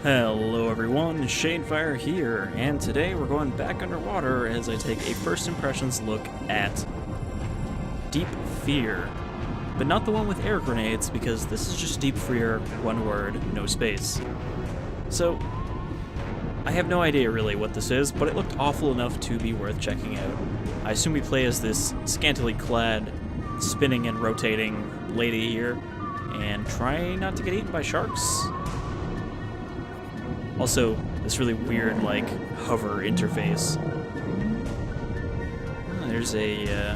Hello everyone, Shanefire here, and today we're going back underwater as I take a first impressions look at Deep Fear. But not the one with air grenades, because this is just Deep Fear, one word, no space. So, I have no idea really what this is, but it looked awful enough to be worth checking out. I assume we play as this scantily clad, spinning and rotating lady here, and try not to get eaten by sharks. Also, this really weird, like, hover interface. Oh, there's a,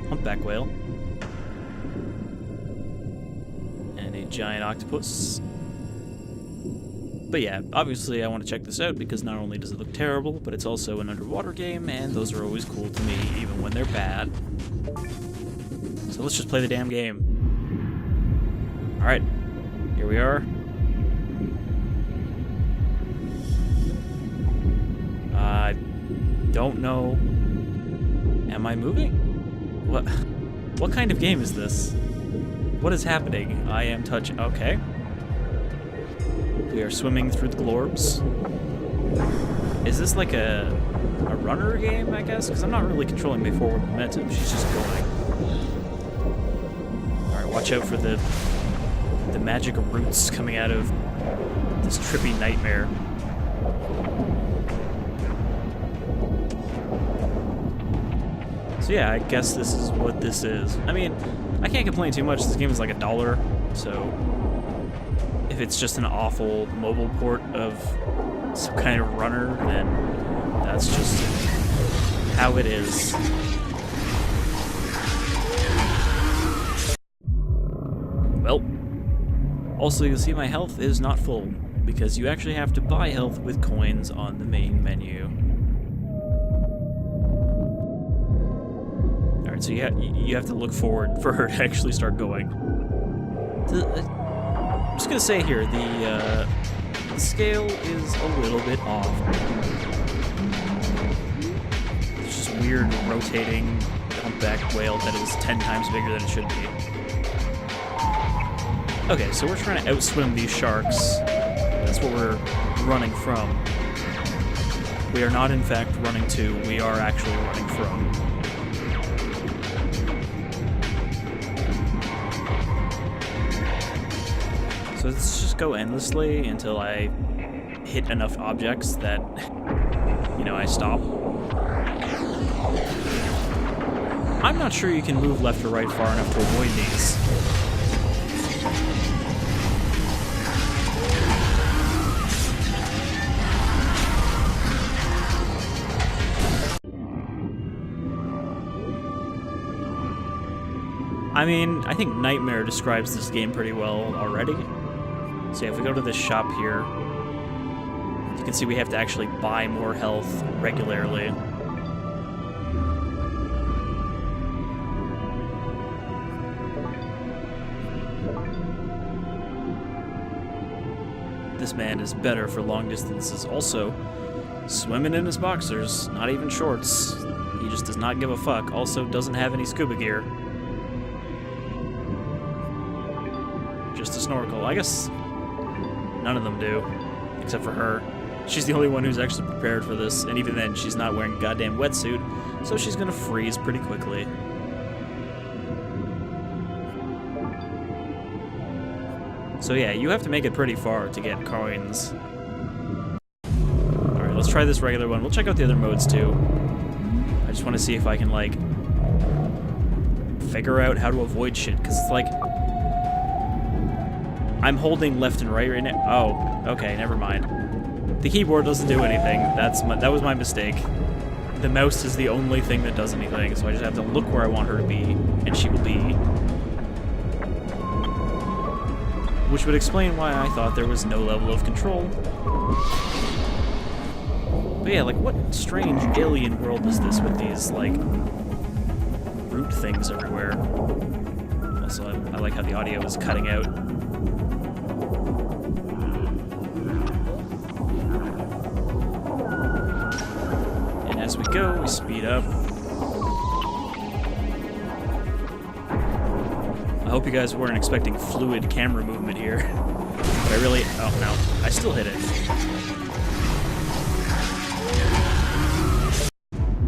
humpback whale. And a giant octopus. But yeah, obviously I want to check this out because not only does it look terrible, but it's also an underwater game, and those are always cool to me, even when they're bad. So let's just play the damn game. Alright, here we are. I don't know. Am I moving? What kind of game is this? What is happening? I am touching. Okay. We are swimming through the globes. Is this like a runner game, I guess? Because I'm not really controlling the forward momentum. She's just going. Alright, watch out for the magic roots coming out of this trippy nightmare. So yeah, I guess this is what this is. I mean, I can't complain too much. This game is like $1, so if it's just an awful mobile port of some kind of runner, then that's just how it is. Well, also you'll see my health is not full, because you actually have to buy health with coins on the main menu. So you have to look forward for her to actually start going. I'm just gonna say here, the scale is a little bit off. It's just weird rotating humpback whale that is 10 times bigger than it should be. Okay, so we're trying to outswim these sharks. That's what we're running from. We are not in fact running to, we are actually running from. So let's just go endlessly until I hit enough objects that, you know, I stop. I'm not sure you can move left or right far enough to avoid these. I mean, I think Nightmare describes this game pretty well already. So if we go to this shop here, you can see we have to actually buy more health regularly. This man is better for long distances. Also, swimming in his boxers, not even shorts. He just does not give a fuck. Also, doesn't have any scuba gear. Just a snorkel. I guess none of them do, except for her. She's the only one who's actually prepared for this, and even then, she's not wearing a goddamn wetsuit, so she's gonna freeze pretty quickly. So yeah, you have to make it pretty far to get coins. Alright, let's try this regular one. We'll check out the other modes too. I just want to see if I can, like, figure out how to avoid shit, because it's like, I'm holding left and right now. Oh, okay, never mind. The keyboard doesn't do anything. That was my mistake. The mouse is the only thing that does anything, so I just have to look where I want her to be, and she will be. Which would explain why I thought there was no level of control. But yeah, like, what strange alien world is this with these, like, root things everywhere? Also, I like how the audio is cutting out. As we go, we speed up. I hope you guys weren't expecting fluid camera movement here. I really... Oh, no. I still hit it.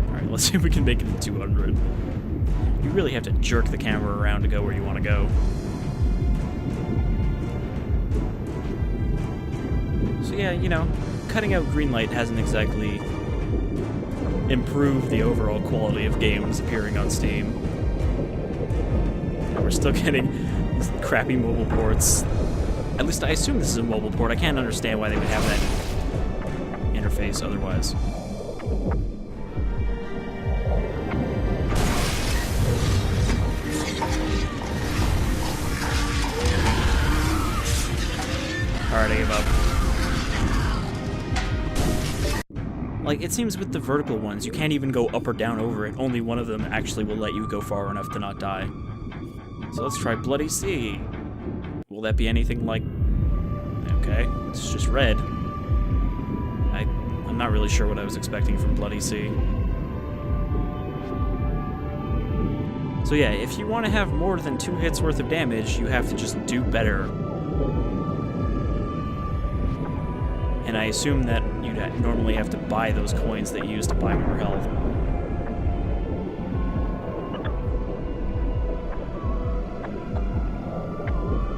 Alright, let's see if we can make it to 200. You really have to jerk the camera around to go where you want to go. So yeah, you know, cutting out green light hasn't exactly improved the overall quality of games appearing on Steam. And we're still getting these crappy mobile ports. At least I assume this is a mobile port. I can't understand why they would have that interface otherwise. Alright, I give up. Like, it seems with the vertical ones, you can't even go up or down over it. Only one of them actually will let you go far enough to not die. So let's try Bloody Sea. Will that be anything like... Okay, it's just red. I'm not really sure what I was expecting from Bloody Sea. So yeah, if you want to have more than 2 hits worth of damage, you have to just do better. And I assume that you'd normally have to buy those coins that you use to buy more health.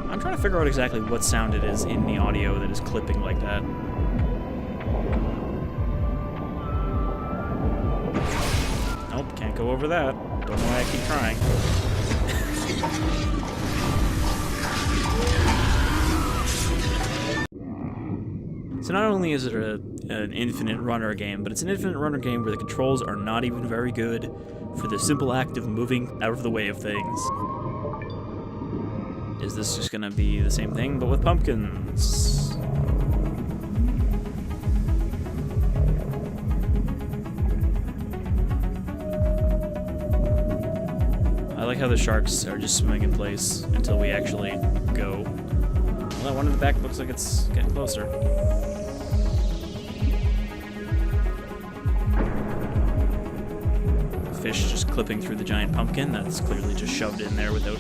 I'm trying to figure out exactly what sound it is in the audio that is clipping like that. Nope, can't go over that. Don't know why I keep trying. So not only is it an infinite runner game, but it's an infinite runner game where the controls are not even very good for the simple act of moving out of the way of things. Is this just gonna be the same thing, but with pumpkins? I like how the sharks are just swimming in place until we actually go. Well, that one in the back looks like it's getting closer. Fish just clipping through the giant pumpkin that's clearly just shoved in there without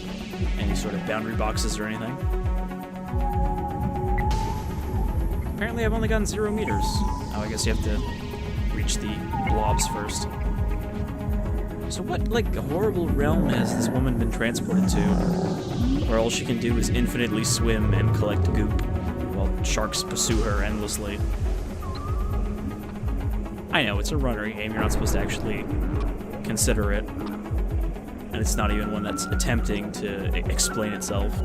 any sort of boundary boxes or anything. Apparently I've only gotten 0 meters. Oh, I guess you have to reach the blobs first. So what, like, horrible realm has this woman been transported to? Where all she can do is infinitely swim and collect goop, while sharks pursue her endlessly. I know, it's a runner game, you're not supposed to actually consider it. And it's not even one that's attempting to explain itself.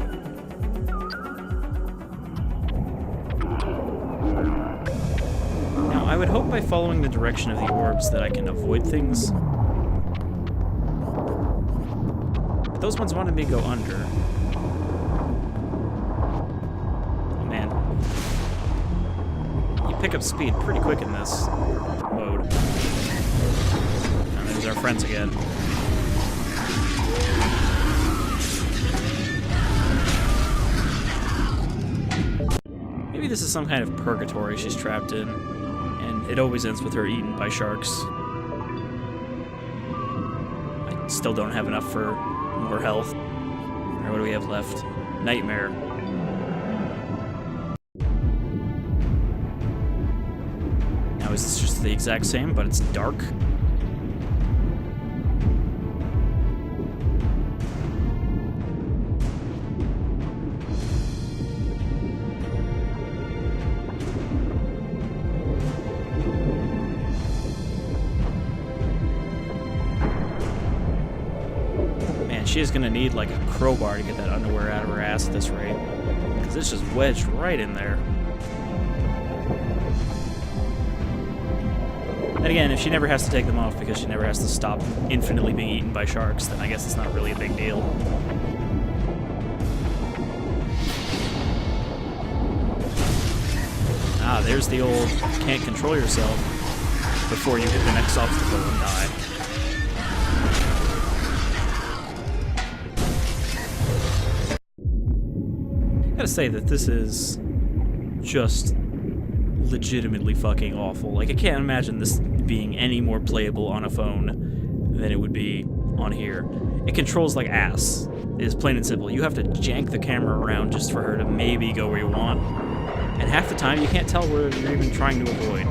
Now, I would hope by following the direction of the orbs that I can avoid things. But those ones wanted me to go under. Oh man. You pick up speed pretty quick in this mode. And there's our friends again. Maybe this is some kind of purgatory she's trapped in, and it always ends with her eaten by sharks. I still don't have enough for more health. Alright, what do we have left? Nightmare. Now is this just the exact same, but it's dark? She is gonna need like a crowbar to get that underwear out of her ass at this rate, because it's just wedged right in there. And again, if she never has to take them off because she never has to stop infinitely being eaten by sharks, then I guess it's not really a big deal. Ah, there's the old can't control yourself before you hit the next obstacle and die. I gotta say that this is just legitimately fucking awful. Like, I can't imagine this being any more playable on a phone than it would be on here. It controls like ass. It is plain and simple. You have to jank the camera around just for her to maybe go where you want. and half the time you can't tell where you're even trying to avoid.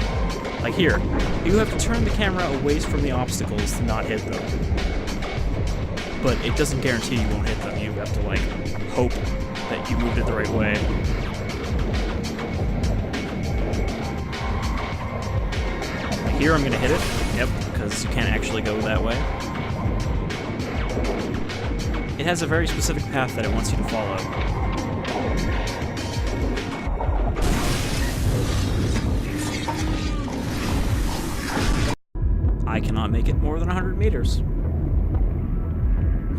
Like here, you have to turn the camera away from the obstacles to not hit them. But it doesn't guarantee you won't hit them. You have to, like, hope that you moved it the right way. Like here, I'm gonna hit it. Yep, because you can't actually go that way. It has a very specific path that it wants you to follow. I cannot make it more than 100 meters.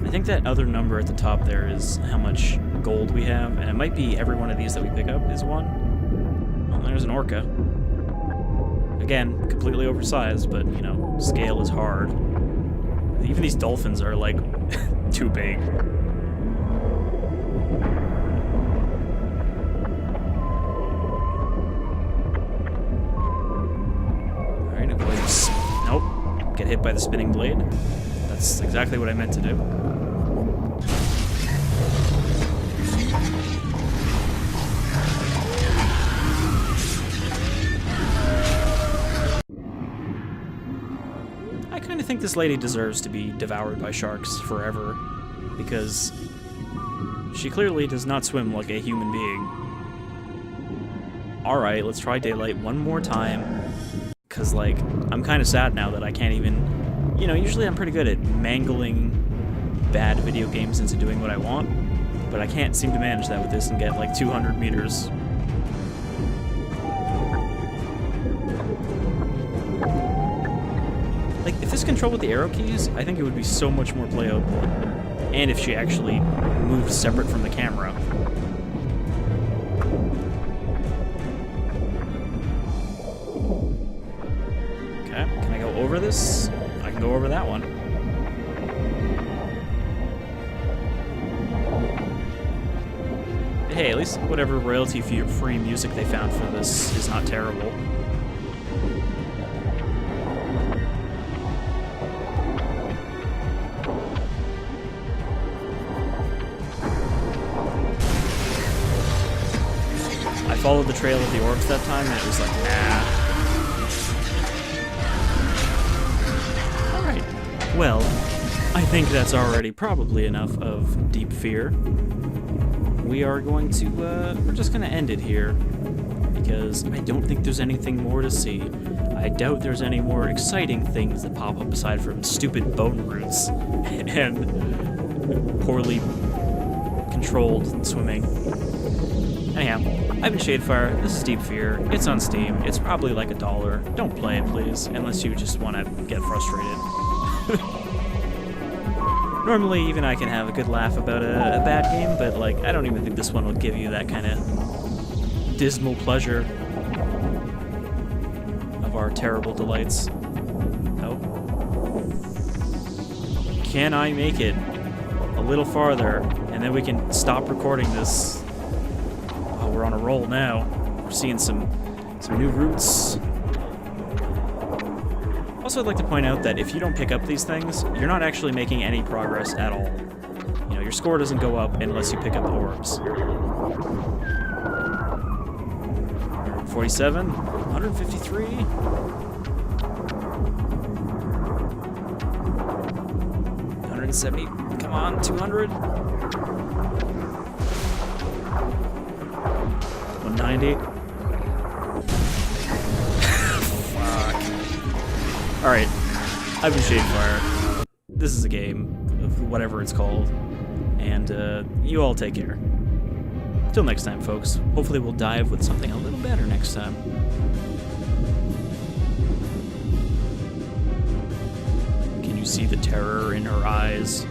I think that other number at the top there is how much gold we have, and it might be every one of these that we pick up is one. Well, there's an orca. Again, completely oversized, but, you know, scale is hard. Even these dolphins are, like, too big. Alright, avoid this. Nope. Get hit by the spinning blade. That's exactly what I meant to do. I kind of think this lady deserves to be devoured by sharks forever, because she clearly does not swim like a human being. Alright, let's try daylight one more time, because, like, I'm kind of sad now that I can't even... You know, usually I'm pretty good at mangling bad video games into doing what I want, but I can't seem to manage that with this and get, like, 200 meters. Like, if this controlled with the arrow keys, I think it would be so much more playable. And if she actually moved separate from the camera. Okay, can I go over this? I can go over that one. Hey, at least whatever royalty-free music they found for this is not terrible. I followed the trail of the orbs that time, and it was like, nah. Alright, well, I think that's already probably enough of Deep Fear. We are going to, we're just gonna end it here, because I don't think there's anything more to see. I doubt there's any more exciting things that pop up aside from stupid bone roots and poorly controlled swimming. Anyhow, I've been Shadefire, this is Deep Fear, it's on Steam, it's probably like $1. Don't play it, please, unless you just want to get frustrated. Normally, even I can have a good laugh about a bad game, but, like, I don't even think this one will give you that kind of dismal pleasure of our terrible delights. Oh. Can I make it a little farther, and then we can stop recording this? We're on a roll now. We're seeing some new routes. Also, I'd like to point out that if you don't pick up these things, you're not actually making any progress at all. You know, your score doesn't go up unless you pick up the orbs. 47, 153. 170. Come on, 200. 190. Fuck. Alright. I've been Shadefire. This is a game of whatever it's called. And, you all take care. Till next time, folks. Hopefully we'll dive with something a little better next time. Can you see the terror in her eyes?